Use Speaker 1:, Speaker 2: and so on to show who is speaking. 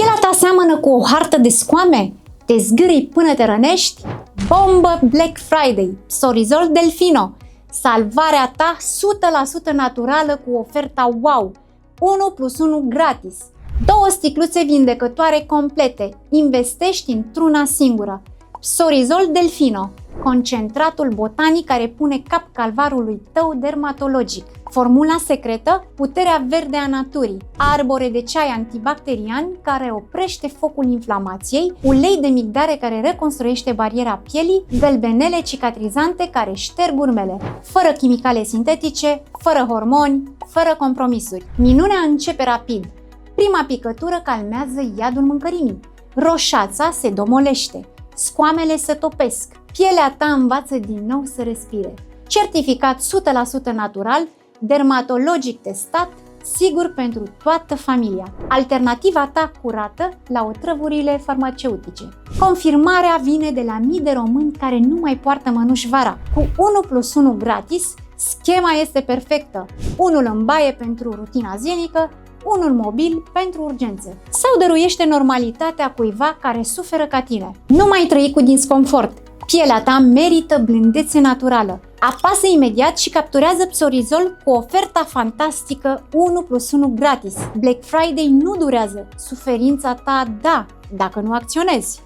Speaker 1: Pielea ta seamănă cu o hartă de scoame? Te zgârii până te rănești? Bombă Black Friday! Psorizol Delfino! Salvarea ta 100% naturală cu oferta wow! 1+1 gratis! 2 sticluțe vindecătoare complete. Investești într-una singură. Psorizol Delfino, concentratul botanic care pune cap calvarului tău dermatologic. Formula secretă, puterea verde a naturii, arbore de ceai antibacterian care oprește focul inflamației, ulei de migdare care reconstruiește bariera pielii, gălbenele cicatrizante care șterg urmele, fără chimicale sintetice, fără hormoni, fără compromisuri. Minunea începe rapid. Prima picătură calmează iadul mâncărimii, roșața se domolește, scoamele se topesc, pielea ta învață din nou să respire. Certificat 100% natural, dermatologic testat, sigur pentru toată familia. Alternativa ta curată la otrăvurile farmaceutice. Confirmarea vine de la mii de români care nu mai poartă mănuși vara. Cu 1+1 gratis, schema este perfectă. Unul în baie pentru rutina zilnică, unul mobil pentru urgențe. Sau dăruiește normalitatea cuiva care suferă ca tine. Nu mai trăi cu disconfort. Pielea ta merită blândețe naturală. Apasă imediat și capturează Psorizol cu oferta fantastică 1+1 gratis. Black Friday nu durează. Suferința ta da, dacă nu acționezi.